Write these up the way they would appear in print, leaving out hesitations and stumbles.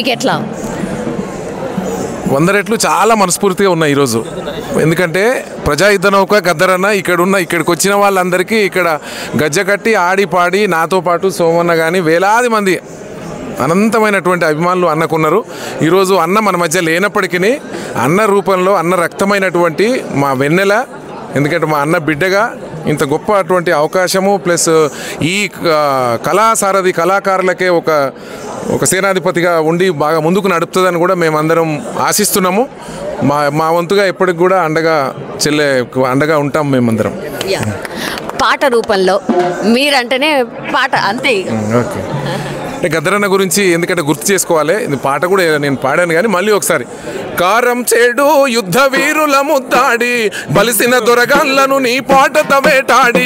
మీకు ఎట్లా? 100 రెట్లు చాలా మనస్ఫూర్తిగా ఉన్నాయి ఈరోజు. ఎందుకంటే ప్రజాయుద్ధ నౌక గద్దరన్న ఇక్కడికి వచ్చిన వాళ్ళందరికీ ఇక్కడ గజ్జ కట్టి ఆడి పాడి నాతో పాటు సోమన్న కానీ వేలాది మంది అనంతమైనటువంటి అభిమానులు అన్నకున్నారు. ఈరోజు అన్న మన మధ్య లేనప్పటికీ అన్న రూపంలో అన్న రక్తమైనటువంటి మా వెన్నెల, ఎందుకంటే మా అన్న బిడ్డగా ఇంత గొప్ప అటువంటి అవకాశము ప్లస్ ఈ కళాసారథి కళాకారులకే ఒక సేనాధిపతిగా ఉండి బాగా ముందుకు నడుపుతుందని కూడా మేమందరం ఆశిస్తున్నాము. మా వంతుగా ఎప్పటికి కూడా అండగా ఉంటాం మేమందరం. పాట రూపంలో మీరంటేనే పాట అంతే. ఓకే, అంటే గద్దరన్న గురించి ఎందుకంటే గుర్తు చేసుకోవాలి. ఇది పాట కూడా నేను పాడాను కానీ మళ్ళీ ఒకసారి. కారం చేడు యుద్ధ వీరుల ముద్దాడి బలిసిన దొరగాళ్లను నీ పాటత వేటాడి.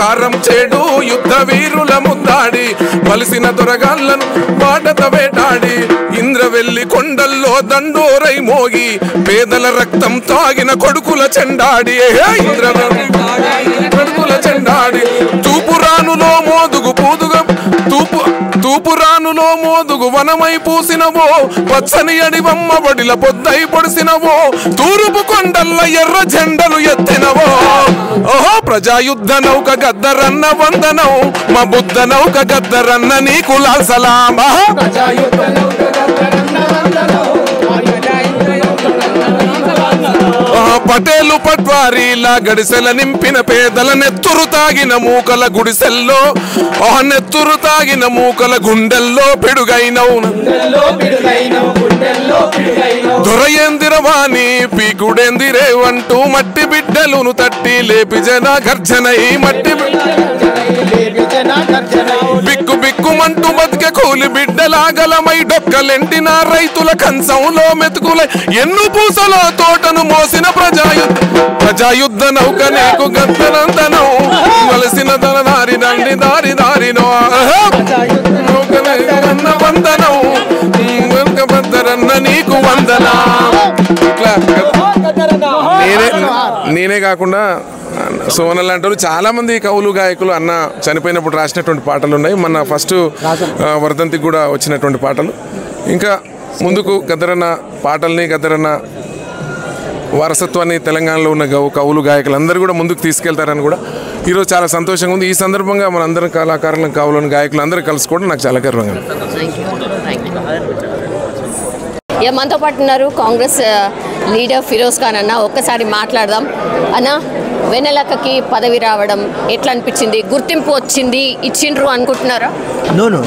కారం చేడు యుద్ధ వీరుల ముద్దాడి బలిసిన దొరగాళ్లను పాటత వేటాడి. ఇంద్రవెల్లి కొండల్లో దండోరై మోగి పేదల రక్తం తాగిన కొడుకుల చెండాడి. కొడుకుల చెండాడి. తూపురానులో మోదుగు పూదుగా తూపురానులో మోదుగు వనమై పూసినవో పచ్చని అడివమ్మ బడిల పొద్దై పొడిసినవో తూరుపు కొండల్ల ఎర్ర జెండలు ఎత్తినవో. ఓహో ప్రజాయుద్ధ నౌక గద్దరన్న వందనం, మా బుద్ధ నౌక గద్దరన్న నీకు లాల్ సలాం. పటేలు పట్వారీలా గడిసెల నింపిన పేదల నెత్తురు తాగిన మూకల గుడిసెల్లో నెత్తురు తాగిన మూకల గుండెల్లో పిడుగైనవు. దొరయేందిరవాణి పీకుడేందిరేవంటూ మట్టి బిడ్డలును తట్టి లేపి జన గర్జనై మట్టి బిక్కు బిక్కుమంటూ బతికే కూలి బిడ్డలాగలమై డొక్కలెంటిన రైతుల కంచంలో మెతుకులై ఎన్ను పూసలో తోటను మోసిన ప్రజాయుద్ధ నౌక నీకు గద్దరంతనం వలసిన తన దారి దండి దారి దారినో వందనం గద్దరన్న నీకు వందనా. ఇట్లా నేనే కాకుండా సోన లాంటి చాలా మంది కవులు గాయకులు అన్న చనిపోయినప్పుడు రాసినటువంటి పాటలు ఉన్నాయి. మన ఫస్ట్ వర్ధంతికి కూడా వచ్చినటువంటి పాటలు. ఇంకా ముందుకు గద్దరన్న పాటల్ని గద్దరన్న వారసత్వాన్ని తెలంగాణలో ఉన్న కవులు గాయకులు అందరూ కూడా ముందుకు తీసుకెళ్తారని కూడా ఈరోజు చాలా సంతోషంగా ఉంది. ఈ సందర్భంగా మనందరం కళాకారులను కవులను గాయకులు అందరూ కలుసుకోవడం నాకు చాలా గర్వంగా ఉంది. మనతో పాటు ఉన్నారు కాంగ్రెస్ లీడర్ ఫిరోజ్ ఖాన్ అన్న. ఒక్కసారి మాట్లాడదాం అన్న. వెన్నెలక్కకి పదవి రావడం ఎట్లా అనిపించింది? గుర్తింపు వచ్చింది ఇచ్చిండ్రు అనుకుంటున్నారా? నో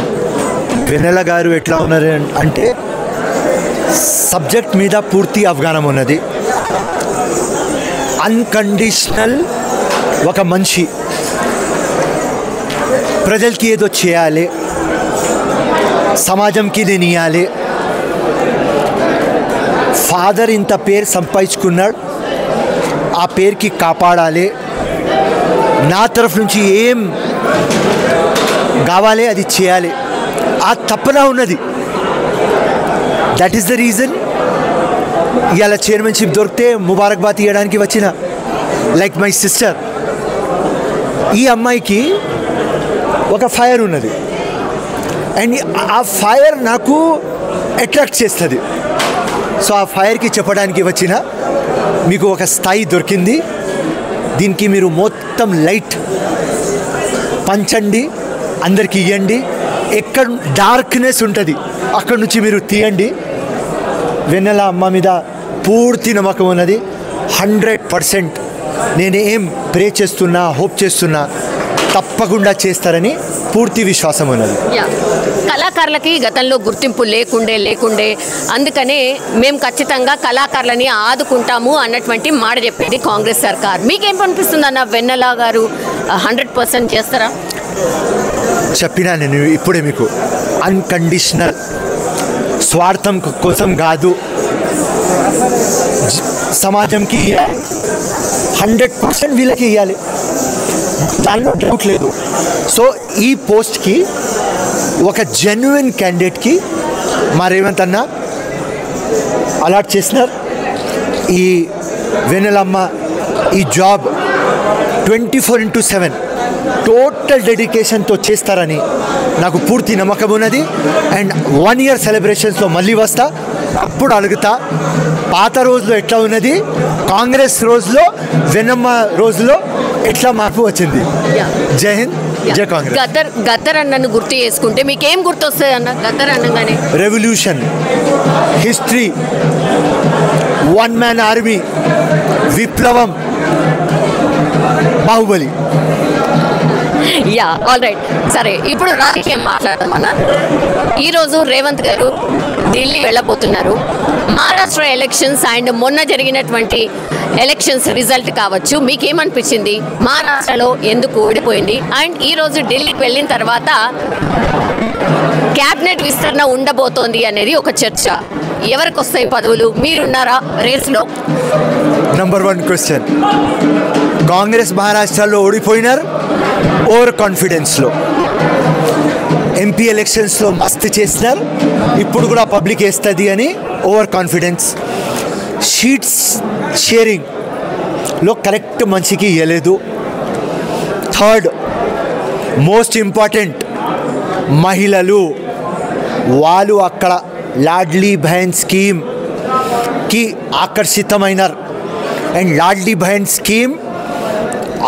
వెన్నెల గారు ఎట్లా ఉన్నారు అంటే సబ్జెక్ట్ మీద పూర్తి అవగాహన ఉన్నది. అన్కండిషనల్ ఒక మనిషి ప్రజలకి ఏదో చేయాలి, సమాజంకి నేను ఇవ్వాలి. ఫాదర్ ఇంత పేరు సంపాదించుకున్నాడు, ఆ పేరుకి కాపాడాలి. నా తరఫు నుంచి ఏం కావాలి అది చేయాలి, ఆ తపన ఉన్నది. దట్ ఈస్ ద రీజన్ ఇవాళ చైర్మన్షిప్ దొరికితే ముబారక్బాద్ ఇవ్వడానికి వచ్చిన. లైక్ మై సిస్టర్, ఈ అమ్మాయికి ఒక ఫైర్ ఉన్నది అండ్ ఆ ఫైర్ నాకు అట్రాక్ట్ చేస్తుంది. సో ఆ ఫైర్కి చెప్పడానికి వచ్చిన, మీకు ఒక స్థాయి దొరికింది, దీనికి మీరు మొత్తం లైట్ పంచండి, అందరికి ఇవ్వండి. ఎక్కడ డార్క్నెస్ ఉంటుంది అక్కడ నుంచి మీరు తీయండి. వెన్నెల అమ్మ మీద పూర్తి నమ్మకం ఉన్నది. 100% నేను ఏం ప్రే చేస్తున్నా, హోప్ చేస్తున్నా తప్పకుండా చేస్తారని పూర్తి విశ్వాసం ఉన్నది. కళాకారులకి గతంలో గుర్తింపు లేకుండే అందుకనే మేము ఖచ్చితంగా కళాకారులని ఆదుకుంటాము అన్నటువంటి మాట చెప్పేది కాంగ్రెస్ సర్కార్. మీకేం అనిపిస్తుంది అన్న? వెన్నెల గారు 100% చేస్తారా? చెప్పినా నేను ఇప్పుడే మీకు, అన్కండిషనల్, స్వార్థం కోసం కాదు, సమాజంకి 100% వీళ్ళకి ఇవ్వాలి, దానిలో డౌట్ లేదు. సో ఈ పోస్ట్కి ఒక జెన్యున్ క్యాండిడేట్కి మా రేవంత్ అన్న అలాట్ చేసినారు. ఈ వెన్నెలమ్మ ఈ జాబ్ 24/7 టోటల్ డెడికేషన్తో చేస్తారని నాకు పూర్తి నమ్మకం ఉన్నది. అండ్ 1 year సెలబ్రేషన్స్లో మళ్ళీ వస్తా, అప్పుడు అడుగుతా పాత రోజులో ఎట్లా ఉన్నది, కాంగ్రెస్ రోజులో వెన్నమ్మ రోజులో ఎట్లా మార్పు వచ్చింది. జై హింద్, జై కాంగ్రెస్. గద్దర్ అన్నను గుర్తు చేసుకుంటే మీకేం గుర్తొస్తుంది అన్న? గద్దర్ అన్నగానే రెవల్యూషన్, హిస్టరీ, 1 man ఆర్మీ, విప్లవం, బాహుబలి. Yeah, all right. సరే, ఇప్పుడు రాజకీయం మాట్లాడదామన్నా. ఈరోజు రేవంత్ గారు ఢిల్లీ వెళ్ళబోతున్నారు. మహారాష్ట్ర ఎలక్షన్స్ అండ్ మొన్న జరిగినటువంటి ఎలక్షన్స్ రిజల్ట్ కావచ్చు, మీకేమనిపించింది? మహారాష్ట్రలో ఎందుకు ఓడిపోయింది? అండ్ ఈరోజు ఢిల్లీకి వెళ్ళిన తర్వాత క్యాబినెట్ విస్తరణ ఉండబోతోంది అనేది ఒక చర్చ. ఎవరికి వస్తాయి పదవులు? మీరున్నారా రేస్లో? నంబర్ 1 క్వశ్చన్, కాంగ్రెస్ మహారాష్ట్రలో ఓడిపోయినారు ఓవర్ కాన్ఫిడెన్స్లో. ఎంపీ ఎలక్షన్స్లో మస్తు చేసినారు, ఇప్పుడు కూడా పబ్లిక్ వేస్తుంది అని ఓవర్ కాన్ఫిడెన్స్. షీట్స్ షేరింగ్లో కరెక్ట్ మనిషికి ఇవ్వలేదు. థర్డ్ మోస్ట్ ఇంపార్టెంట్, మహిళలు వాళ్ళు అక్కడ లాడ్లీ బహన్ స్కీమ్కి ఆకర్షితమైనారు. And Ladli Bahan scheme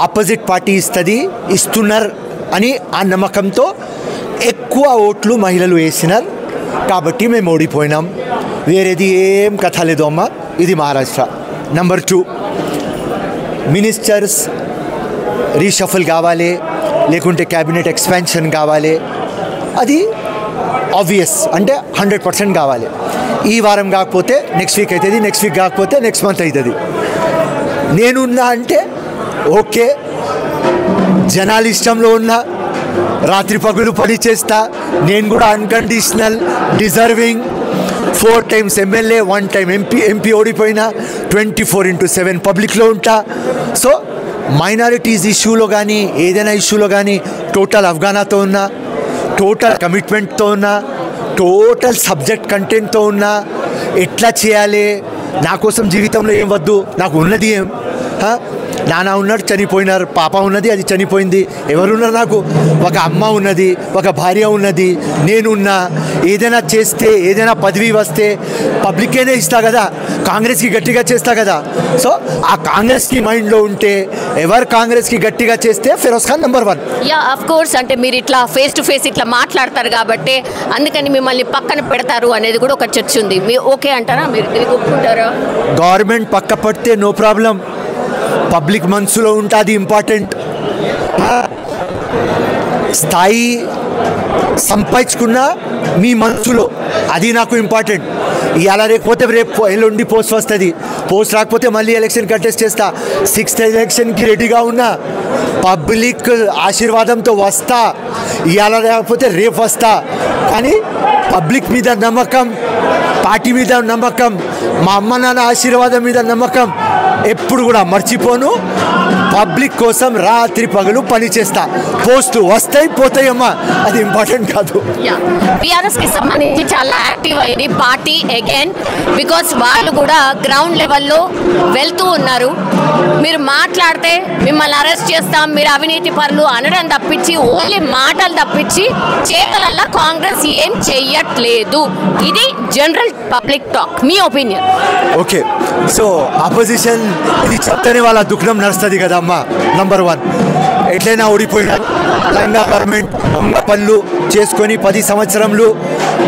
opposite party ఇస్తున్నారు అని ఆ నమ్మకంతో ఎక్కువ ఓట్లు మహిళలు వేసినారు. కాబట్టి మేము ఓడిపోయినాం. వేరేది ఏం కథ లేదు అమ్మ. ఇది మహారాష్ట్ర. నంబర్ 2, మినిస్టర్స్ రీషఫల్ కావాలి, లేకుంటే క్యాబినెట్ ఎక్స్పాన్షన్ కావాలి. అది ఆబ్వియస్, అంటే 100% కావాలి. ఈ వారం కాకపోతే నెక్స్ట్ వీక్ అవుతుంది, నెక్స్ట్ వీక్ కాకపోతే నెక్స్ట్ మంత్ అవుతుంది. నేనున్నా అంటే ఓకే, జనాలు ఇష్టంలో ఉన్నా, రాత్రి పగులు పని చేస్తా. నేను కూడా unconditional deserving. 4 times MLA, 1 time MP ఓడిపోయినా 24/7 పబ్లిక్లో ఉంటా. సో మైనారిటీస్ ఇష్యూలో కానీ ఏదైనా ఇష్యూలో కానీ టోటల్ అవగాహనతో ఉన్నా, టోటల్ కమిట్మెంట్తో ఉన్నా, టోటల్ సబ్జెక్ట్ కంటెంట్తో ఉన్నా. ఎట్లా చేయాలి, నా కోసం జీవితంలో ఏం వద్దు, నాకు ఉన్నది ఏం, నాన్న ఉన్నాడు చనిపోయినారు, పాప ఉన్నది అది చనిపోయింది, ఎవరున్నారు నాకు? ఒక అమ్మ ఉన్నది, ఒక భార్య ఉన్నది, నేనున్నా. ఏదైనా చేస్తే, ఏదైనా పదవి వస్తే పబ్లికేనే ఇస్తా కదా, కాంగ్రెస్కి గట్టిగా చేస్తా కదా. సో ఆ కాంగ్రెస్కి మైండ్లో ఉంటే, ఎవరు కాంగ్రెస్కి గట్టిగా చేస్తే Feroz Khan number 1. Yeah, of course. అంటే మీరు ఇట్లా ఫేస్ టు ఫేస్ ఇట్లా మాట్లాడతారు కాబట్టి అందుకని మిమ్మల్ని పక్కన పెడతారు అనేది కూడా ఒక చర్చ ఉంది. మీరు ఓకే అంటారా? మీరు ఇది ఒప్పుకుంటారా? గవర్నమెంట్ పక్క పడితే నో ప్రాబ్లం, పబ్లిక్ మనసులో ఉంటుంది ఇంపార్టెంట్. స్థాయి సంపాదించుకున్న మీ మనసులో, అది నాకు ఇంపార్టెంట్. ఇవాళ లేకపోతే రేపు ఎల్లుండి పోస్ట్ వస్తుంది, పోస్ట్ రాకపోతే మళ్ళీ ఎలక్షన్ కంటెస్ట్ చేస్తా. 6th ఎలక్షన్కి రెడీగా ఉన్నా, పబ్లిక్ ఆశీర్వాదంతో వస్తా. ఇవాళ లేకపోతే రేపు వస్తా. కానీ పబ్లిక్ మీద నమ్మకం, పార్టీ మీద నమ్మకం, మా అమ్మ నాన్న ఆశీర్వాదం మీద నమ్మకం ఎప్పుడు కూడా మర్చిపోను. పబ్లిక్ కోసం రాత్రి పగలు పని చేస్తా. పోస్ట్ వస్తాయి పోతాయమ్మా, అది ఇంపార్టెంట్ కాదు. బీఆర్ఎస్కి సంబంధించి చాలా యాక్టివ్ అయింది పార్టీ అగైన్, బికాస్ వాళ్ళు కూడా గ్రౌండ్ లెవెల్లో వెళ్తూ ఉన్నారు. మీరు మాట్లాడితే మిమ్మల్ని అరెస్ట్ చేస్తాం, మీరు అవినీతి పరులు అనడం తప్పించి, ఓన్లీ మాటలు తప్పించి చేతలల్లా కాంగ్రెస్ ఏం చెయ్యట్లేదు. ఇది జనరల్ పబ్లిక్ టాక్. మీ ఒపీనియన్? ఓకే, సో అపోజిషన్ ఇది చెప్తేనే వాళ్ళ దుఃఖం నడుస్తుంది కదా అమ్మా. నంబర్ 1, ఎట్లయినా ఓడిపోయినారు. తెలంగాణ గవర్నమెంట్ దొంగ పనులు చేసుకొని 10 సంవత్సరంలో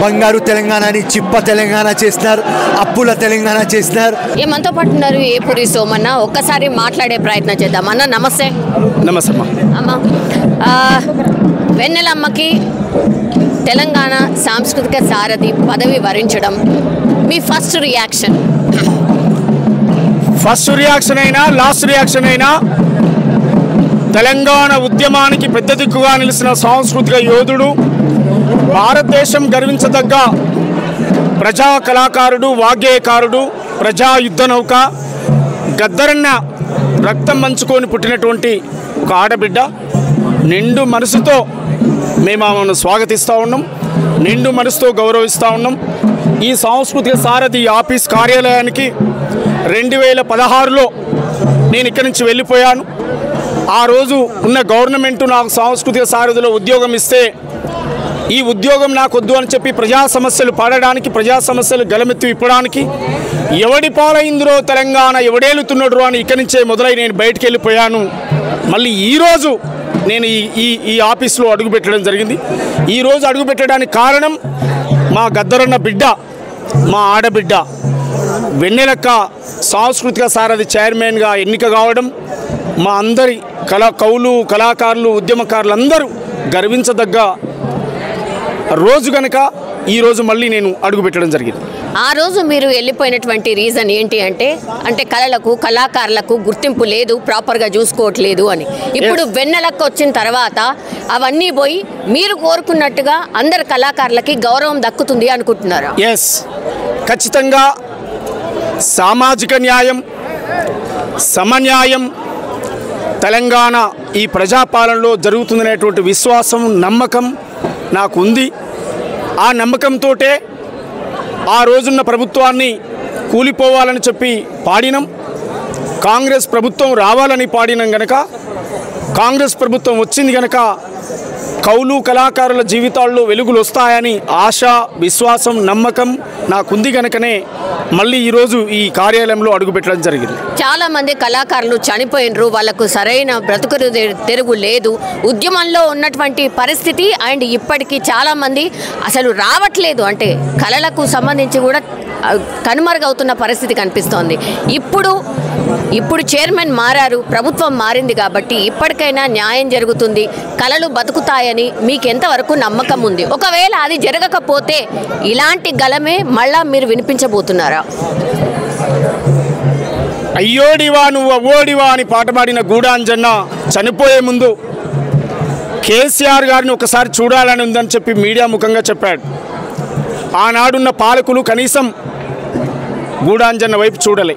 బంగారు తెలంగాణని చిప్ప తెలంగాణ చేసినారు, అప్పుల తెలంగాణ చేసినారు. ఏమంతో పట్టున్నారు ఏపూరి సోమన్న, ఒక్కసారి మాట్లాడే ప్రయత్నం చేద్దాం. అన్న నమస్తే. నమస్తే అమ్మ. వెన్నెలమ్మకి తెలంగాణ సాంస్కృతిక సారథి పదవి వరించడం మీ ఫస్ట్ రియాక్షన్? ఫస్ట్ రియాక్షన్ అయినా లాస్ట్ రియాక్షన్ అయినా తెలంగాణ ఉద్యమానికి పెద్ద దిక్కుగా నిలిచిన సాంస్కృతిక యోధుడు, భారతదేశం గర్వించదగ్గ ప్రజా కళాకారుడు, వాగ్గేయకారుడు, ప్రజా యుద్ధ నౌక గద్దరన్న రక్తం పంచుకొని పుట్టినటువంటి ఒక ఆడబిడ్డ. నిండు మనసుతో మేము ఆమెను స్వాగతిస్తూ ఉన్నాం, నిండు మనసుతో గౌరవిస్తూ ఉన్నాం. ఈ సాంస్కృతిక సారథి ఆఫీస్ కార్యాలయానికి 2016లో నేను ఇక్కడి నుంచి వెళ్ళిపోయాను. ఆ రోజు ఉన్న గవర్నమెంట్ నాకు సాంస్కృతిక సారథిలో ఉద్యోగం ఇస్తే ఈ ఉద్యోగం నాకు వద్దు అని చెప్పి ప్రజా సమస్యలు పాడడానికి, ప్రజా సమస్యలు గలమెత్తి ఇప్పడానికి ఎవడి పాలైందిరో తెలంగాణ ఎవడేలుతున్నాడు అని ఇక్కడి నుంచే మొదలై నేను బయటికి వెళ్ళిపోయాను. మళ్ళీ ఈరోజు నేను ఈ ఆఫీస్లో అడుగుపెట్టడం జరిగింది. ఈరోజు అడుగుపెట్టడానికి కారణం మా గద్దరన్న బిడ్డ, మా ఆడబిడ్డ వెన్నెలక్క సాంస్కృతిక సారథి చైర్మన్గా ఎన్నిక కావడం, మా అందరి కవులు, కళాకారులు, ఉద్యమకారులు అందరూ గర్వించదగ్గ రోజు కనుక ఈరోజు మళ్ళీ నేను అడుగుపెట్టడం జరిగింది. ఆ రోజు మీరు వెళ్ళిపోయినటువంటి రీజన్ ఏంటి అంటే కళలకు, కళాకారులకు గుర్తింపు లేదు, ప్రాపర్గా చూసుకోవట్లేదు అని. ఇప్పుడు వెన్నెలకు వచ్చిన తర్వాత అవన్నీ పోయి మీరు కోరుకున్నట్టుగా అందరు కళాకారులకి గౌరవం దక్కుతుంది అనుకుంటున్నారా? ఎస్, ఖచ్చితంగా సామాజిక న్యాయం, సమన్యాయం తెలంగాణ ఈ ప్రజాపాలనలో జరుగుతుందనేటువంటి విశ్వాసం, నమ్మకం నాకు ఉంది. ఆ నమ్మకంతో ఆ రోజున్న ప్రభుత్వాన్ని కూలిపోవాలని చెప్పి పాడినం. కాంగ్రెస్ ప్రభుత్వం రావాలని పాడినం గనక, కాంగ్రెస్ ప్రభుత్వం వచ్చింది గనక కవులు, కళాకారుల జీవితాల్లో వెలుగులు వస్తాయని ఆశ, విశ్వాసం, నమ్మకం నాకుంది గనకనే మళ్ళీ ఈరోజు ఈ కార్యాలయంలో అడుగుపెట్టడం జరిగింది. చాలామంది కళాకారులు చనిపోయినరు, వాళ్ళకు సరైన బ్రతుకు తెరుగు లేదు. ఉద్యమంలో ఉన్నటువంటి పరిస్థితి అండ్ ఇప్పటికీ చాలామంది అసలు రావట్లేదు, అంటే కళలకు సంబంధించి కూడా కనుమరుగవుతున్న పరిస్థితి కనిపిస్తోంది. ఇప్పుడు చైర్మన్ మారారు, ప్రభుత్వం మారింది కాబట్టి ఇప్పటికైనా న్యాయం జరుగుతుంది, కళలు బతుకుతాయని మీకు ఎంతవరకు నమ్మకం ఉంది? ఒకవేళ అది జరగకపోతే ఇలాంటి గలమే మళ్ళా మీరు వినిపించబోతున్నారా? అయ్యోడివా నువ్వు అవ్వోడివా అని పాట పాడిన గూడాంజన్న చనిపోయే ముందు కేసీఆర్ గారిని ఒకసారి చూడాలని ఉందని చెప్పి మీడియా ముఖంగా చెప్పాడు. ఆనాడున్న పాలకులు కనీసం గూడాంజన్న వైపు చూడలే.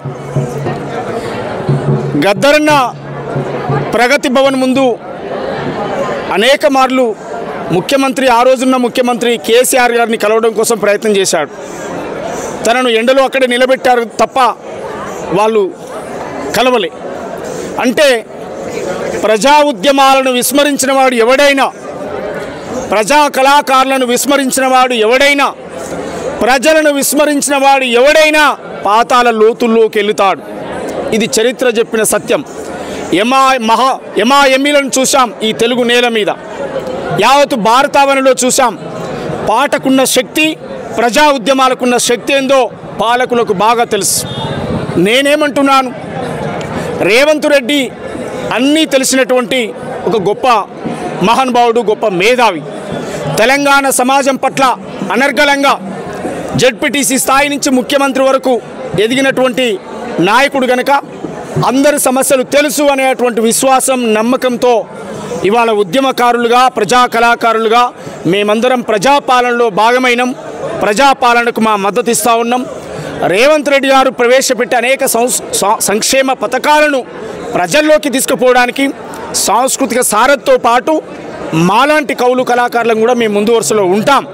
గద్దరన్న ప్రగతి భవన్ ముందు అనేక మార్లు ముఖ్యమంత్రి, ఆ రోజున్న ముఖ్యమంత్రి కేసీఆర్ గారిని కలవడం కోసం ప్రయత్నం చేశాడు. తనను ఎండలో అక్కడే నిలబెట్టారు తప్ప వాళ్ళు కలవలే. అంటే ప్రజా ఉద్యమాలను విస్మరించిన వాడు ఎవడైనా, ప్రజా కళాకారులను విస్మరించిన వాడు ఎవడైనా, ప్రజలను విస్మరించిన వాడు ఎవడైనా పాతాల లోతుల్లోకి వెళుతాడు. ఇది చరిత్ర చెప్పిన సత్యం. ఎమ్మిలను చూసాం ఈ తెలుగు నేల మీద, యావత్తు భారతావనిలో చూసాం. పాటకున్న శక్తి, ప్రజా ఉద్యమాలకున్న శక్తి ఏందో పాలకులకు బాగా తెలుసు. నేనేమంటున్నాను, రేవంత్ రెడ్డి అన్నీ తెలిసినటువంటి ఒక గొప్ప మహానుభావుడు, గొప్ప మేధావి. తెలంగాణ సమాజం పట్ల అనర్గళంగా జెడ్పీటీసీ స్థాయి నుంచి ముఖ్యమంత్రి వరకు ఎదిగినటువంటి నాయకుడు గనక అందరి సమస్యలు తెలుసు అనేటువంటి విశ్వాసం, నమ్మకంతో ఇవాళ ఉద్యమకారులుగా, ప్రజా కళాకారులుగా మేమందరం ప్రజాపాలనలో భాగమైనాం. ప్రజాపాలనకు మా మద్దతు ఇస్తూ ఉన్నాం. రేవంత్ రెడ్డి గారు ప్రవేశపెట్టే అనేక సంక్షేమ పథకాలను ప్రజల్లోకి తీసుకుపోవడానికి సాంస్కృతిక సారథితో పాటు మాలాంటి కవులు, కళాకారులను కూడా మేము ముందు వరుసలో ఉంటాం.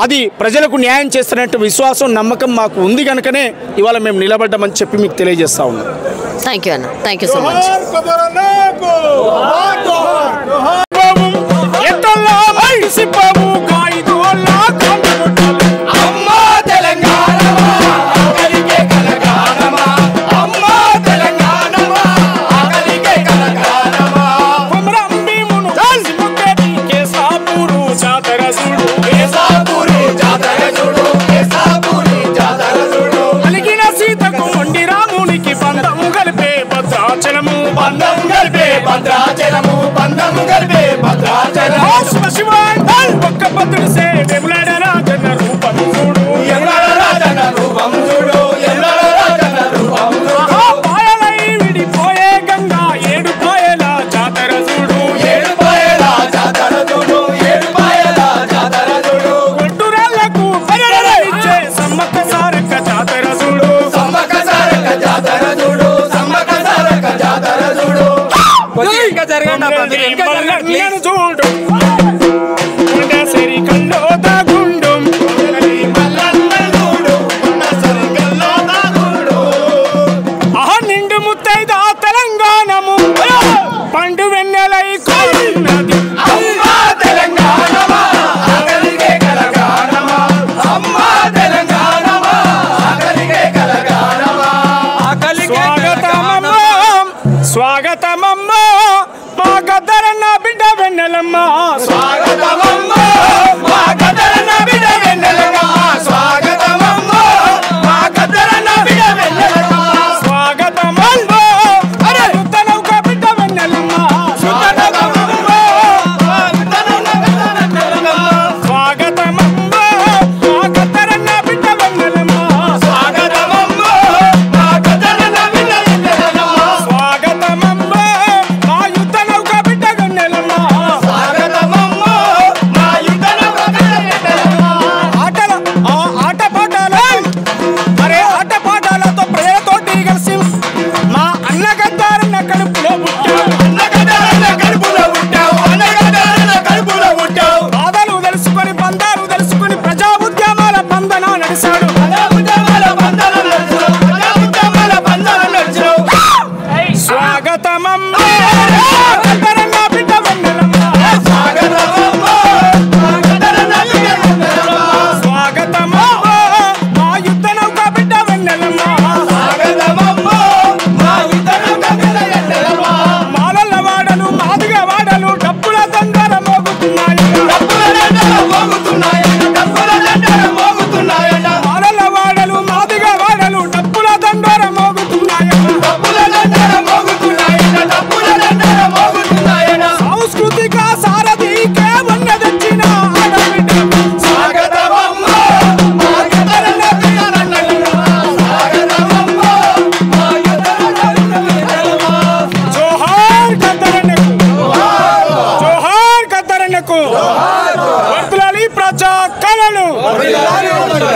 అది ప్రజలకు న్యాయం చేస్తున్నట్టు విశ్వాసం, నమ్మకం మాకు ఉంది కనుకనే ఇవాళ మేము నిలబడ్డామని చెప్పి మీకు తెలియజేస్తా ఉన్నాం. థ్యాంక్ యూ అన్న, థ్యాంక్ యూ సో మచ్.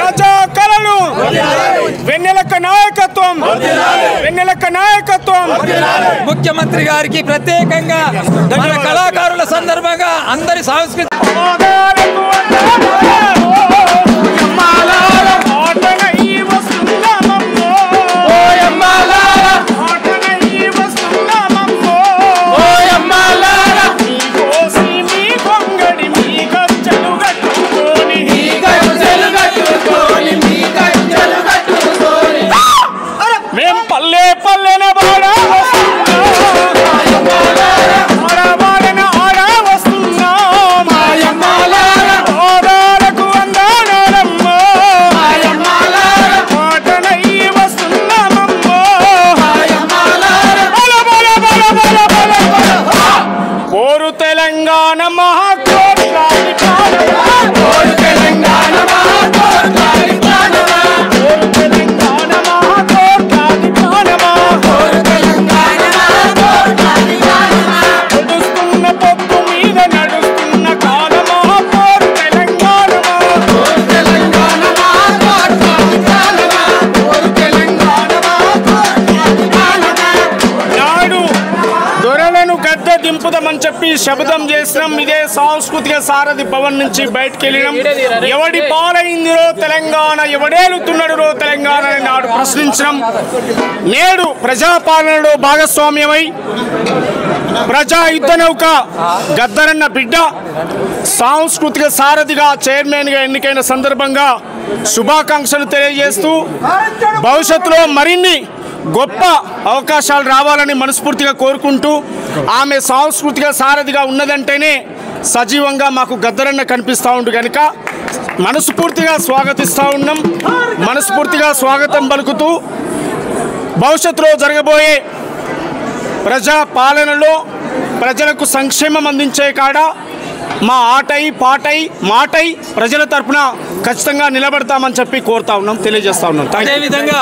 ప్రజా కళలు, వెన్నెలక్క నాయకత్వం, వెన్నెలక్క నాయకత్వం. ముఖ్యమంత్రి గారికి ప్రత్యేకంగా కళాకారుల సందర్భంగా అందరి సాంస్కృతిక దింపుదామని చెప్పి శబ్దం చేసినాం. ఇదే సాంస్కృతిక సారథి భవన్ నుంచి బయటకు వెళ్ళినాం. ఎవడి పాలైందిరో తెలంగాణ, ఎవడేలుతున్నాడురో తెలంగాణ అని నాడు ప్రశ్నించడం. నేడు ప్రజాపాలనలో భాగస్వామ్యమై ప్రజా యుద్ధ నౌక గద్దరన్న బిడ్డ సాంస్కృతిక సారథిగా చైర్మన్గా ఎన్నికైన సందర్భంగా శుభాకాంక్షలు తెలియజేస్తూ భవిష్యత్తులో మరిన్ని గొప్ప అవకాశాలు రావాలని మనస్ఫూర్తిగా కోరుకుంటూ, ఆమె సాంస్కృతిక సారథిగా ఉన్నదంటేనే సజీవంగా మాకు గద్దరన్న కనిపిస్తూ ఉంది కనుక మనస్ఫూర్తిగా స్వాగతిస్తూ ఉన్నాం. మనస్ఫూర్తిగా స్వాగతం పలుకుతూ భవిష్యత్తులో జరగబోయే ప్రజా పాలనలో ప్రజలకు సంక్షేమం అందించే కాడ మా ఆటై పాటై మాటై ప్రజల తరఫున ఖచ్చితంగా నిలబడతామని చెప్పి కోరుతా ఉన్నాం, తెలియజేస్తా ఉన్నాం. అదేవిధంగా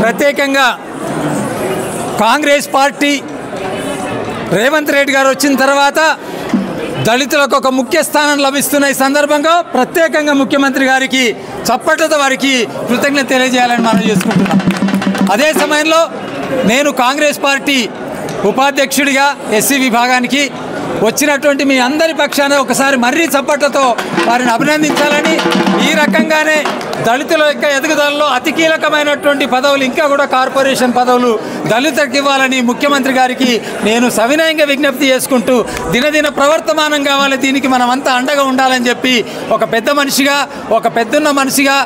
ప్రత్యేకంగా కాంగ్రెస్ పార్టీ రేవంత్ రెడ్డి గారు వచ్చిన తర్వాత దళితులకు ఒక ముఖ్య స్థానం లభిస్తున్న ఈ సందర్భంగా ప్రత్యేకంగా ముఖ్యమంత్రి గారికి చప్పట్లతో వారికి కృతజ్ఞత తెలియజేయాలని మనం చేసుకుంటున్నాం. అదే సమయంలో నేను కాంగ్రెస్ పార్టీ ఉపాధ్యక్షుడిగా ఎస్సీ విభాగానికి వచ్చినటువంటి మీ అందరి పక్షాన ఒకసారి మర్రి చప్పట్లతో వారిని అభినందించాలని, ఈ రకంగానే దళితుల యొక్క ఎదుగుదలలో అతి కీలకమైనటువంటి పదవులు ఇంకా కూడా కార్పొరేషన్ పదవులు దళితులకు ఇవ్వాలని ముఖ్యమంత్రి గారికి నేను సవినయంగా విజ్ఞప్తి చేసుకుంటూ దినదిన ప్రవర్తమానం కావాలి, దీనికి మనమంతా అండగా ఉండాలని చెప్పి ఒక పెద్ద మనిషిగా, ఒక పెద్దన్న మనిషిగా,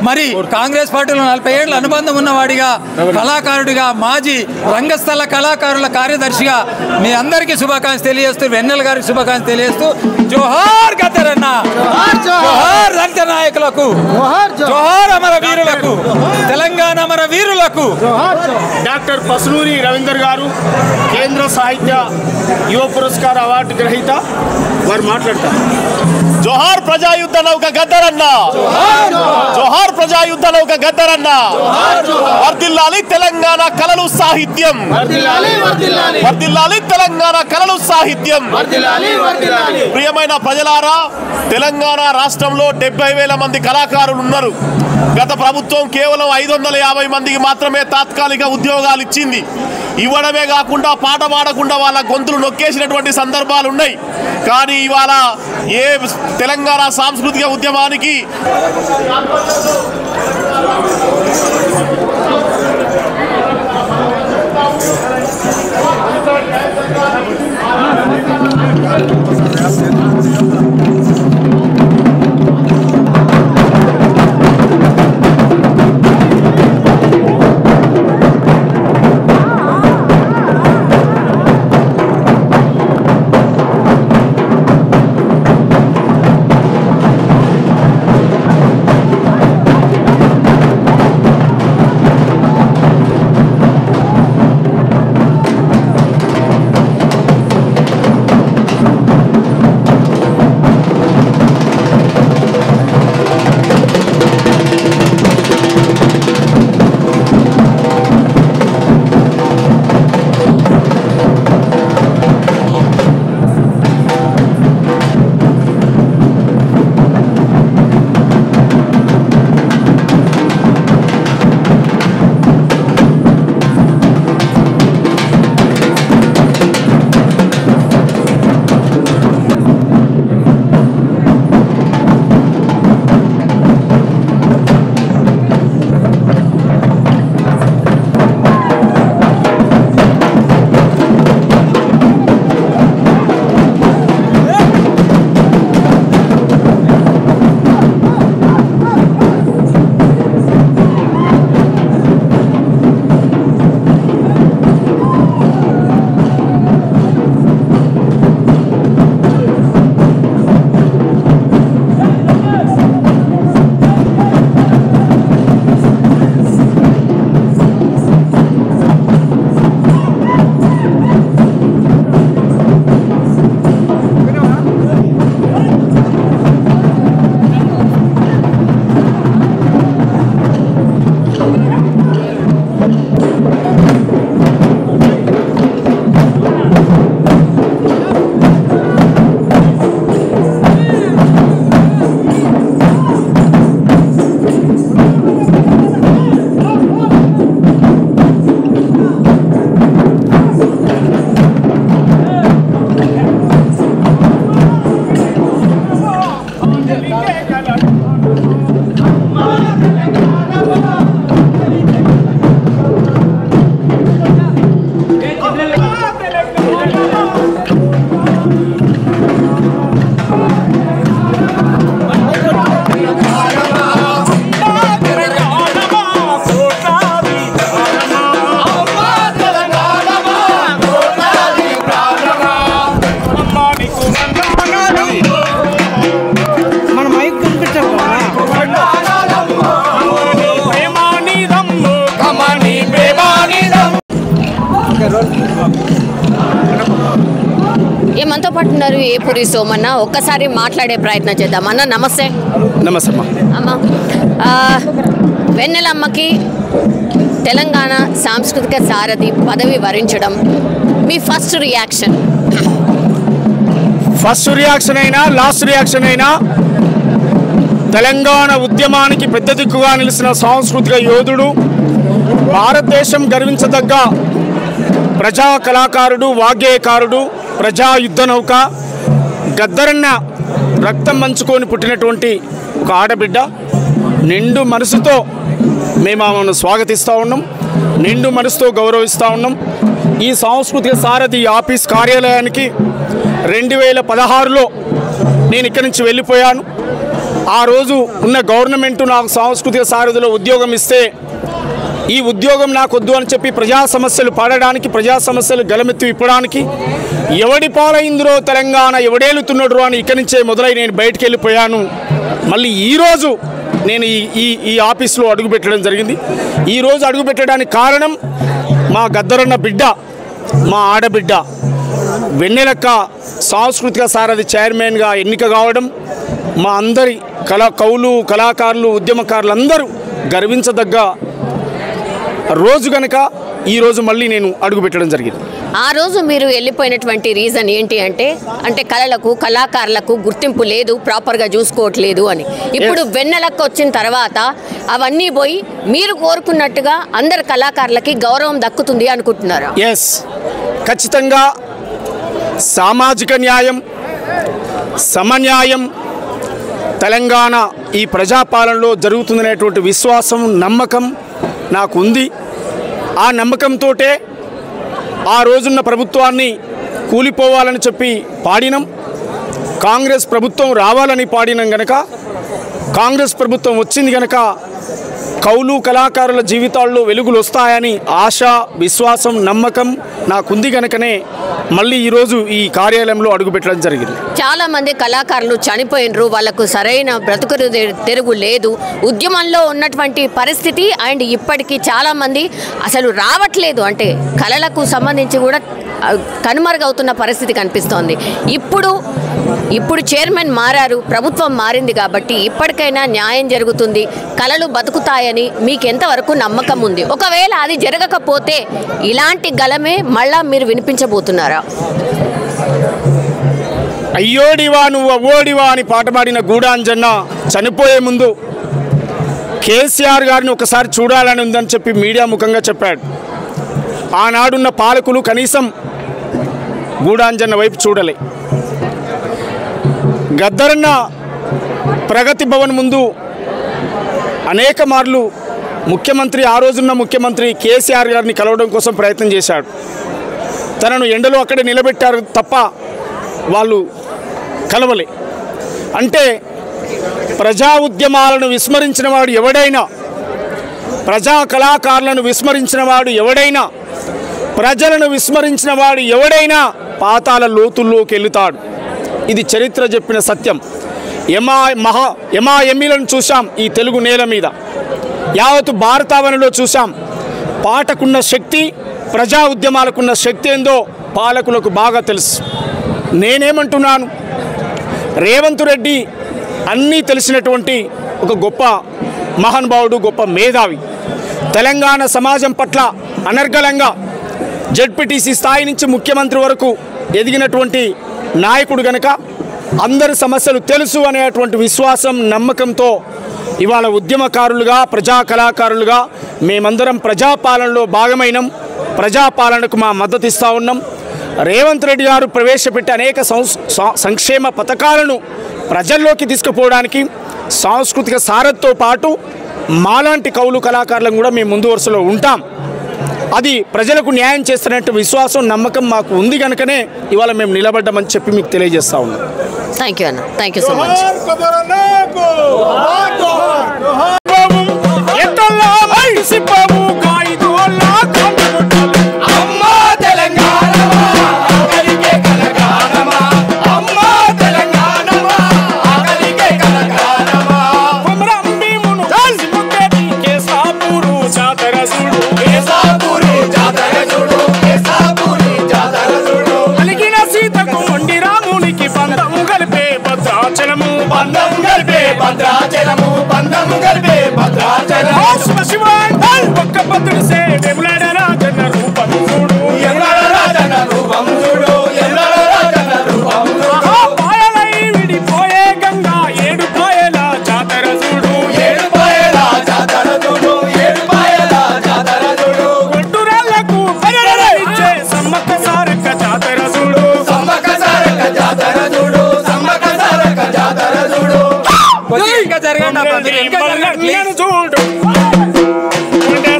మరి కాంగ్రెస్ పార్టీలో 40 ఏళ్ల అనుబంధం ఉన్నవాడిగా, కళాకారుడిగా, మాజీ రంగస్థల కళాకారుల కార్యదర్శిగా మీ అందరికీ శుభాకాంక్షలు తెలియజేస్తూ, వెన్నెల గారికి శుభాకాంక్షలు తెలియజేస్తూ, జోహార్ గద్దరన్న, జోహార్ దళిత నాయకులకు, జోహార్ అమర వీరులకు, తెలంగాణ అమర వీరులకు. డాక్టర్ పసునూరి రవీందర్ గారు కేంద్ర సాహిత్య యువ పురస్కార అవార్డు గ్రహీత, వారు మాట్లాడతారు. జోహార్ ప్రజాయుద్ధ నౌక గద్దరన్న, జోహార్ ప్రజాయుద్ధ నౌక గద్దరన్న. వర్ధిల్లాలి తెలంగాణ కళలు సాహిత్యం, వర్ధిల్లాలి తెలంగాణ కళలు సాహిత్యం. ప్రియమైన ప్రజలారా, తెలంగాణ రాష్ట్రంలో 70,000 మంది కళాకారులు ఉన్నారు. గత ప్రభుత్వం కేవలం 550 మందికి మాత్రమే తాత్కాలిక ఉద్యోగాలు ఇచ్చింది. ఇవ్వడమే కాకుండా పాట పాడకుండా వాళ్ళ గొంతులు నొక్కేసినటువంటి సందర్భాలు ఉన్నాయి. కానీ ఇవాళ ఏ తెలంగాణ సాంస్కృతిక ఉద్యమానికి పాటు ఉన్నారు ఏపూరి సోమన్న. ఒక్కసారి మాట్లాడే ప్రయత్నం చేద్దాం. అన్న నమస్తే. నమస్తే అమ్మ. వెన్నెలమ్మకి తెలంగాణ సాంస్కృతిక సారథి పదవి వరించడం మీ ఫస్ట్ రియాక్షన్? ఫస్ట్ రియాక్షన్ అయినా లాస్ట్ రియాక్షన్ అయినా తెలంగాణ ఉద్యమానికి పెద్ద దిక్కుగా నిలిచిన సాంస్కృతిక యోధుడు, భారతదేశం గర్వించదగ్గ ప్రజా కళాకారుడు, వాగ్గేయకారుడు, ప్రజా యుద్ధ నౌక గద్దరన్న రక్తం మంచుకొని పుట్టినటువంటి ఒక ఆడబిడ్డ. నిండు మనసుతో మేము ఆమెను స్వాగతిస్తూ ఉన్నాం, నిండు మనసుతో గౌరవిస్తూ ఉన్నాం. ఈ సాంస్కృతిక సారథి ఆఫీస్ కార్యాలయానికి 2016లో నేను ఇక్కడి నుంచి వెళ్ళిపోయాను. ఆ రోజు ఉన్న గవర్నమెంట్ నాకు సాంస్కృతిక సారథిలో ఉద్యోగం ఇస్తే ఈ ఉద్యోగం నాకు వద్దు అని చెప్పి ప్రజా సమస్యలు పాడడానికి, ప్రజా సమస్యలు గలమెత్తి విప్పడానికి, ఎవడి పాలైందిరో తెలంగాణ ఎవడేలుతున్నాడు అని ఇక్కడి నుంచే మొదలై నేను బయటికి వెళ్ళిపోయాను. మళ్ళీ ఈరోజు నేను ఈ ఆఫీస్లో అడుగుపెట్టడం జరిగింది. ఈరోజు అడుగుపెట్టడానికి కారణం మా గద్దరన్న బిడ్డ, మా ఆడబిడ్డ వెన్నెలక్క సాంస్కృతిక సారథి చైర్మన్గా ఎన్నిక కావడం, మా అందరి కవులు, కళాకారులు, ఉద్యమకారులు అందరూ గర్వించదగ్గ రోజు కనుక ఈరోజు మళ్ళీ నేను అడుగుపెట్టడం జరిగింది. ఆ రోజు మీరు వెళ్ళిపోయినటువంటి రీజన్ ఏంటి అంటే కళలకు, కళాకారులకు గుర్తింపు లేదు, ప్రాపర్గా చూసుకోవట్లేదు అని. ఇప్పుడు వెన్నెలక్క వచ్చిన తర్వాత అవన్నీ పోయి మీరు కోరుకున్నట్టుగా అందరు కళాకారులకి గౌరవం దక్కుతుంది అనుకుంటున్నారా? ఎస్, ఖచ్చితంగా సామాజిక న్యాయం, సమన్యాయం తెలంగాణ ఈ ప్రజాపాలనలో జరుగుతుందనేటువంటి విశ్వాసం, నమ్మకం నాకు ఉంది. ఆ నమ్మకంతో ఆ రోజున్న ప్రభుత్వాన్ని కూలిపోవాలని చెప్పి పాడినం. కాంగ్రెస్ ప్రభుత్వం రావాలని పాడినం గనక, కాంగ్రెస్ ప్రభుత్వం వచ్చింది గనక కవులు, కళాకారుల జీవితాల్లో వెలుగులు వస్తాయని ఆశ, విశ్వాసం, నమ్మకం నాకుంది కనుకనే మళ్ళీ ఈరోజు ఈ కార్యాలయంలో అడుగుపెట్టడం జరిగింది. చాలామంది కళాకారులు చనిపోయినరు, వాళ్ళకు సరైన బ్రతుకు తెరుగు లేదు. ఉద్యమంలో ఉన్నటువంటి పరిస్థితి అండ్ ఇప్పటికీ చాలామంది అసలు రావట్లేదు, అంటే కళలకు సంబంధించి కూడా కనుమరుగవుతున్న పరిస్థితి కనిపిస్తోంది. ఇప్పుడు చైర్మన్ మారారు, ప్రభుత్వం మారింది కాబట్టి ఇప్పటికైనా న్యాయం జరుగుతుంది, కళలు బతుకుతాయని మీకు ఎంతవరకు నమ్మకం ఉంది? ఒకవేళ అది జరగకపోతే ఇలాంటి గలమే మళ్ళా మీరు వినిపించబోతున్నారా? అయ్యోడివా నువ్వు అవ్వోడివా అని పాట పాడిన గూడాంజన్న చనిపోయే ముందు కేసీఆర్ గారిని ఒకసారి చూడాలని ఉందని చెప్పి మీడియా ముఖంగా చెప్పాడు. ఆనాడున్న పాలకులు కనీసం గూడాంజన్న వైపు చూడలే. గద్దరన్న ప్రగతి భవన్ ముందు అనేక మార్లు ముఖ్యమంత్రి, ఆ రోజున్న ముఖ్యమంత్రి కేసీఆర్ గారిని కలవడం కోసం ప్రయత్నం చేశాడు. తనను ఎండలో అక్కడే నిలబెట్టారు తప్ప వాళ్ళు కలవలే. అంటే ప్రజా ఉద్యమాలను విస్మరించిన వాడు ఎవడైనా, ప్రజా కళాకారులను విస్మరించిన వాడు ఎవడైనా, ప్రజలను విస్మరించిన వాడు ఎవడైనా పాతాల లోతుల్లోకి వెళుతాడు. ఇది చరిత్ర చెప్పిన సత్యం. ఎమ్మిలను చూసాం ఈ తెలుగు నేల మీద, యావత్తు భారతావనిలో చూసాం. పాటకున్న శక్తి, ప్రజా ఉద్యమాలకున్న శక్తి ఏందో పాలకులకు బాగా తెలుసు. నేనేమంటున్నాను, రేవంత్ రెడ్డి అన్నీ తెలిసినటువంటి ఒక గొప్ప మహానుభావుడు, గొప్ప మేధావి. తెలంగాణ సమాజం పట్ల అనర్గళంగా జెడ్పీటీసీ స్థాయి నుంచి ముఖ్యమంత్రి వరకు ఎదిగినటువంటి నాయకుడు గనక అందరి సమస్యలు తెలుసు అనేటువంటి విశ్వాసం, నమ్మకంతో ఇవాళ ఉద్యమకారులుగా, ప్రజా కళాకారులుగా మేమందరం ప్రజాపాలనలో భాగమైనం. ప్రజాపాలనకు మా మద్దతు ఇస్తూ ఉన్నాం. రేవంత్ రెడ్డి గారు ప్రవేశపెట్టే అనేక సంక్షేమ పథకాలను ప్రజల్లోకి తీసుకుపోవడానికి సాంస్కృతిక సారథితో పాటు మాలాంటి కవులు, కళాకారులను కూడా మేము ముందు వరుసలో ఉంటాం. అది ప్రజలకు న్యాయం చేస్తున్నట్టు విశ్వాసం, నమ్మకం మాకు ఉంది కనుకనే ఇవాళ మేము నిలబడ్డామని చెప్పి మీకు తెలియజేస్తా ఉన్నాం. థ్యాంక్ యూ అన్న, థ్యాంక్ యూ సో మచ్. అలిగిన సీతకు మొండి రాము బంధం గల్పే భద్రాచలము బంధం గల్పే భద్రాచలము ఒక్క భద్రుడు సే వెములాడ రాజన్న రూపం చూడు ఎములాడ రాజన్న రూపం చూడు ఎములాడ రాజన్న రూపం చూడు పాయలై విడిపోయే గంగా ఏడు పాయల జాతర చూడు ఏడు పాయల జాతర చూడు ఏడు పాయల జాతర చూడు గుట్టురాళ్లకు ఇచ్చే సమ్మక్క సారక్క జాతర చూడు సమ్మక్క సారక్క జాతర చూడు సమ్మక్క సారక్క జాతర చూడు ఇంకా జరగండి చూడు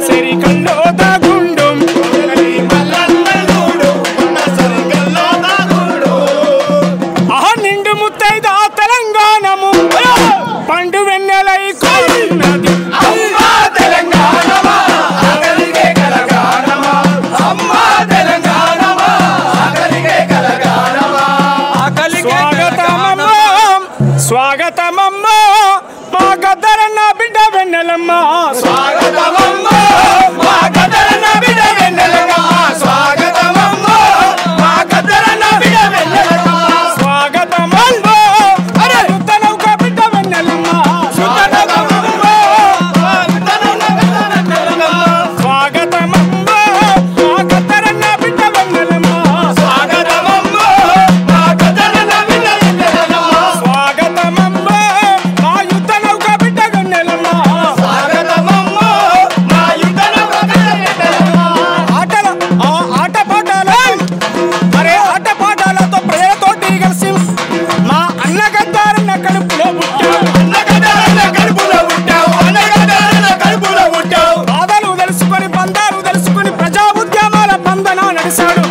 సరి కల్లో దాగుండు నిండు ముత్తైదా తెలంగాణము పండు వెన్నెలై కోరినది స్వాగతమమ్మ మా గద్దరన్న బిడ్డ వెన్నెలమ్మ స్వాగతమమ్మ మా గద్దరన్న బిడ్డ వెన్నెలమ్మ స్వాగతమమ్మ మా గద్దరన్న బిడ్డ వెన్నెలమ్మ స్వాగతమమ్మ అరే యుద్ధనౌక బిడ్డ వెన్నెలమ్మ స్వాగతమమ్మ మా గద్దరన్న బిడ్డ వెన్నెలమ్మ స్వాగతమమ్మ మా గద్దరన్న బిడ్డ వెన్నెలమ్మ స్వాగతమమ్మ మా గద్దరన్న బిడ్డ వెన్నెలమ్మ స్వాగతమమ్మ మా యుద్ధనౌక బిడ్డ వెన్నెలమ్మ స్వాగతమమ్మ మా యుద్ధనౌక బిడ్డ వెన్నెలమ్మ ఆటపాటలతో ప్రజలతోటి కలిసి మా అన్న గద్దారన్న కడుపులో పుట్టావు అన్నగడ్డరన్న కడుపులో పుట్టావు అన్నగడ్డరన్న కడుపులో పుట్టావు బాధలు తెలుసుకొని బంధాలు తెలుసుకొని ప్రజా ఉద్యమాల బంధన నడిచాడు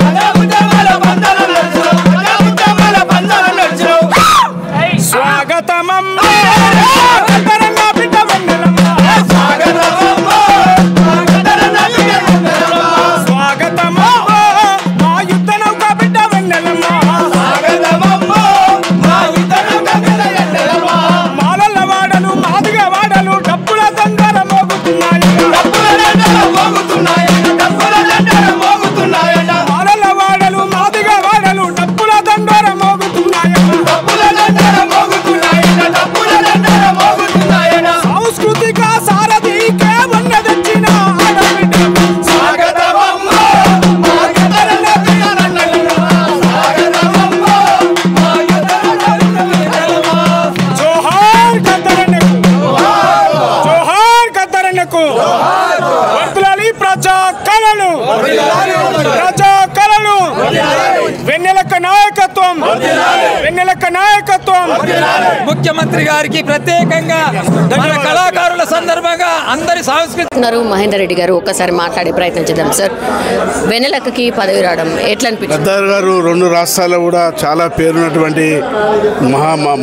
ఉద్యమాల బంధాలు నడిచావు ఉద్యమాల బంధాలు నడిచావు స్వాగతమమ్మ గద్దరన్న బిడ్డ వెన్నెలమ్మ స్వాగతమమ్మ మా గద్దరన్న బిడ్డ వెన్నెలమ్మ స్వాగతమమ్మ మా యుద్ధనౌక బిడ్డ వెన్నెలమ్మ స్వాగతమమ్మ మా యుద్ధనౌక బిడ్డ వెన్నెలమ్మ మాలల్ల వాడలు మాదిగ వాడలు డప్పుల దండల మోగుతున్నాయి డప్పుల దండల మోగుతున్నాయట డప్పుల దండల మోగుతున్నాయట మాలల్ల వాడలు మాదిగ వాడలు డప్పుల దండల మోగుతున్నాయి డప్పుల దండల మోగుతున్నాయట డప్పుల దండల మోగుతున్నాయట సాంస్కృతిక సారథికే వన్న తెచ్చిన ఆడబిడ్డ స్వాగతమమ్మ మా గద్దరన్న బిడ్డ వెన్నెలమ్మ స్వాగతమమ్మ మా యుద్ధనౌక బిడ్డ వెన్నెలమ్మ జోహార్ గద్దరన్నకు జోహార్ గద్దరన్నకు వర్తులాలి ప్రజా కళలు ప్రజా కళలు వెన్నెలక్క నాయకత్వం వెన్నెలక్క నాయకత్వం ముఖ్యమంత్రి గారికి ప్రత్యేకంగా మన కళాకారుల సందర్భంగా అందరి సాంస్కృతిక ఉన్నారు మహేందర్ రెడ్డి గారు ఒక్కసారి మాట్లాడే ప్రయత్నం చేద్దాం సార్. వెన్నెలక్కకి పదవి రావడం ఎట్లా అనిపించింది? గద్దర్ గారు రెండు రాష్ట్రాల్లో కూడా చాలా పేరున్నటువంటి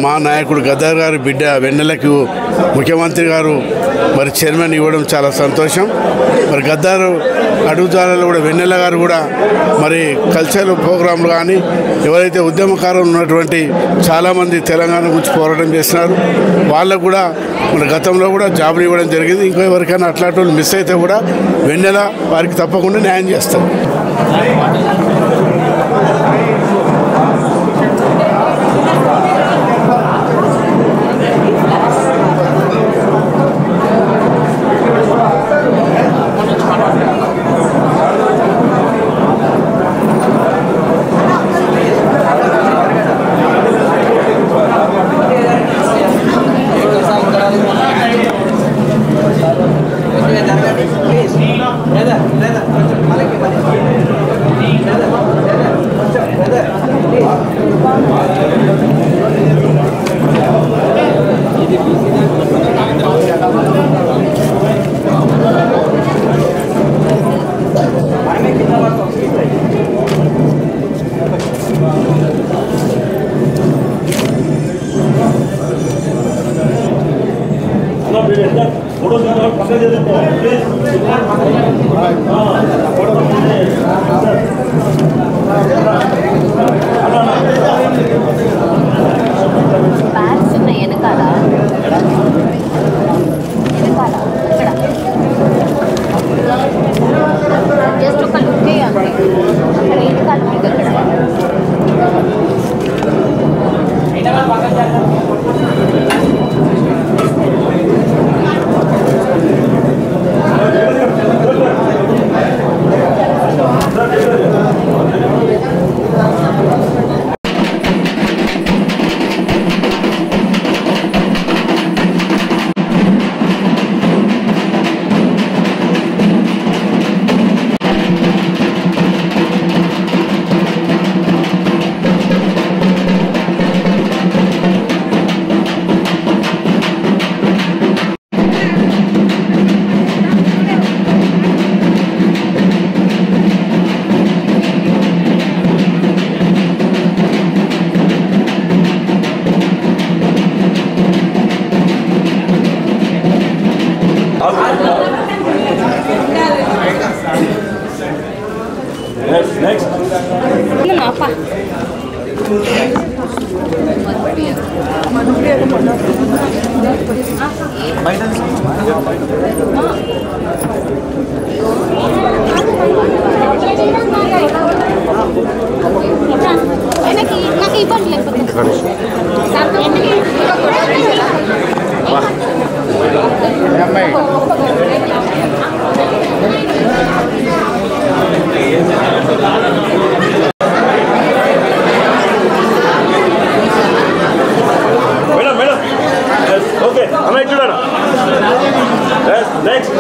మా నాయకుడు గద్దర్ గారి బిడ్డ వెన్నెలకు ముఖ్యమంత్రి గారు మరి చైర్మన్ ఇవ్వడం చాలా సంతోషం. మరి గద్దర్ అడుగుజాలలో కూడా వెన్నెల గారు కూడా మరి కల్చరల్ ప్రోగ్రాంలు కానీ ఎవరైతే ఉద్యమకారులు ఉన్నటువంటి చాలామంది తెలంగాణ గురించి పోరాటం చేస్తున్నారు వాళ్ళకు కూడా మన గతంలో కూడా జాబులు ఇవ్వడం జరిగింది. ఇంకో ఎవరికైనా అట్లాంటి వాళ్ళు మిస్ అయితే కూడా వెన్నెల వారికి తప్పకుండా న్యాయం చేస్తారు. బ్యాగ్స్ ఉన్నాయి వెనకాల వెనకాల ఇక్కడ జస్ట్ ఒక లుక్ వేయండి అక్కడ వెనకాల ఉంది అక్కడ నాకు ఇవ్వండి లేకపోతే Okay, am I clear? Yes, next.